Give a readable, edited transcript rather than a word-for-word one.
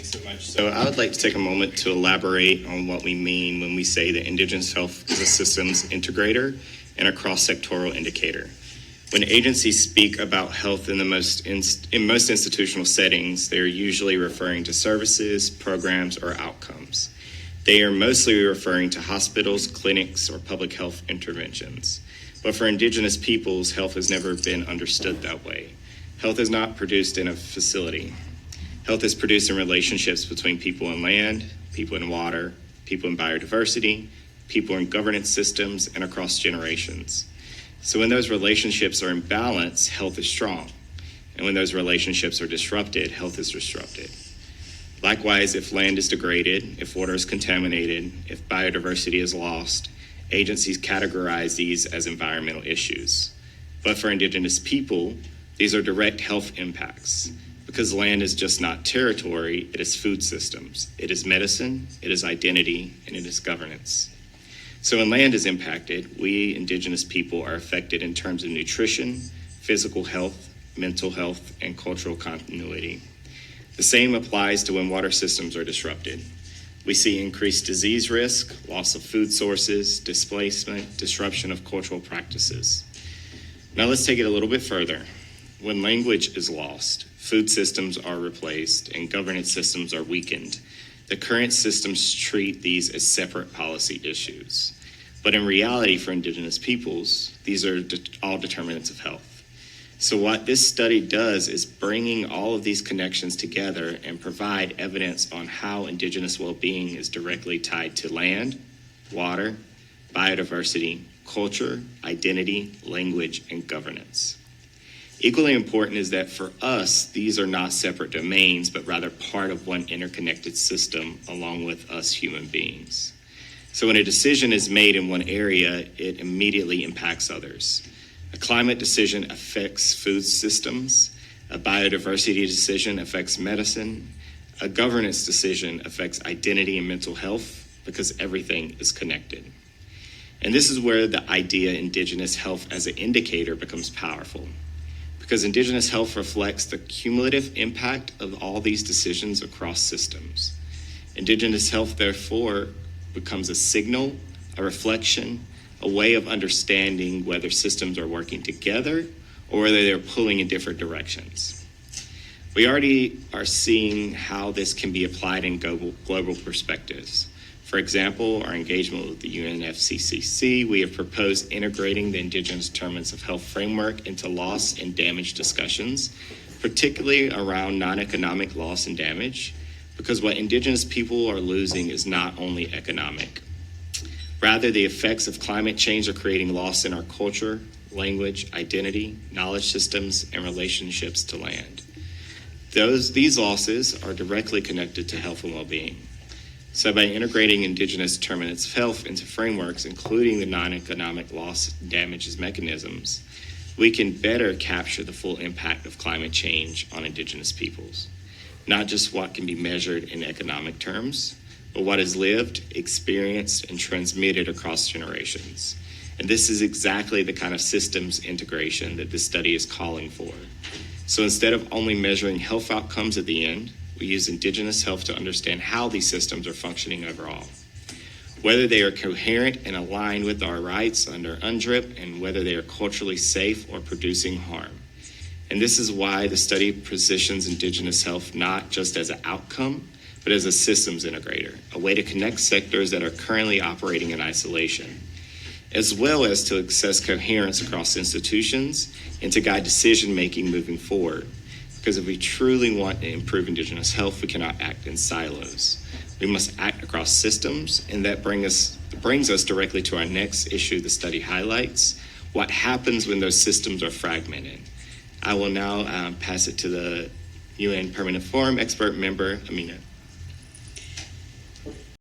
Thanks so much. So I would like to take a moment to elaborate on what we mean when we say that Indigenous Health is a systems integrator and a cross-sectoral indicator. When agencies speak about health in most institutional settings, they are usually referring to services, programs, or outcomes. They are mostly referring to hospitals, clinics, or public health interventions. But for Indigenous peoples, health has never been understood that way. Health is not produced in a facility. Health is produced in relationships between people and land, people and water, people and biodiversity, people in governance systems, and across generations. So when those relationships are in balance, health is strong. And when those relationships are disrupted, health is disrupted. Likewise, if land is degraded, if water is contaminated, if biodiversity is lost, agencies categorize these as environmental issues. But for Indigenous people, these are direct health impacts, because land is just not territory, it is food systems, it is medicine, it is identity, and it is governance. So when land is impacted, we Indigenous people are affected in terms of nutrition, physical health, mental health, and cultural continuity. The same applies to when water systems are disrupted. We see increased disease risk, loss of food sources, displacement, disruption of cultural practices. Now let's take it a little bit further. When language is lost, food systems are replaced, and governance systems are weakened. The current systems treat these as separate policy issues. But in reality, for Indigenous peoples, these are all determinants of health. So what this study does is bringing all of these connections together and provide evidence on how Indigenous well-being is directly tied to land, water, biodiversity, culture, identity, language, and governance. Equally important is that for us, these are not separate domains, but rather part of one interconnected system along with us human beings. So when a decision is made in one area, it immediately impacts others. A climate decision affects food systems, a biodiversity decision affects medicine, a governance decision affects identity and mental health, because everything is connected. And this is where the idea Indigenous health as an indicator becomes powerful, because Indigenous health reflects the cumulative impact of all these decisions across systems. Indigenous health, therefore, becomes a signal, a reflection, a way of understanding whether systems are working together or whether they're pulling in different directions. We already are seeing how this can be applied in global perspectives. For example, our engagement with the UNFCCC, we have proposed integrating the Indigenous Determinants of Health framework into loss and damage discussions, particularly around non-economic loss and damage, because what Indigenous people are losing is not only economic. Rather, the effects of climate change are creating loss in our culture, language, identity, knowledge systems, and relationships to land. These losses are directly connected to health and well-being. So by integrating Indigenous determinants of health into frameworks, including the non-economic loss and damages mechanisms, we can better capture the full impact of climate change on Indigenous peoples. Not just what can be measured in economic terms, but what is lived, experienced, and transmitted across generations. And this is exactly the kind of systems integration that this study is calling for. So instead of only measuring health outcomes at the end, we use Indigenous health to understand how these systems are functioning overall, whether they are coherent and aligned with our rights under UNDRIP, and whether they are culturally safe or producing harm. And this is why the study positions Indigenous health not just as an outcome, but as a systems integrator, a way to connect sectors that are currently operating in isolation, as well as to access coherence across institutions and to guide decision-making moving forward. Because if we truly want to improve Indigenous health, we cannot act in silos. We must act across systems, and that brings us directly to our next issue the study highlights: what happens when those systems are fragmented. I will now pass it to the UN Permanent Forum expert member, Amina.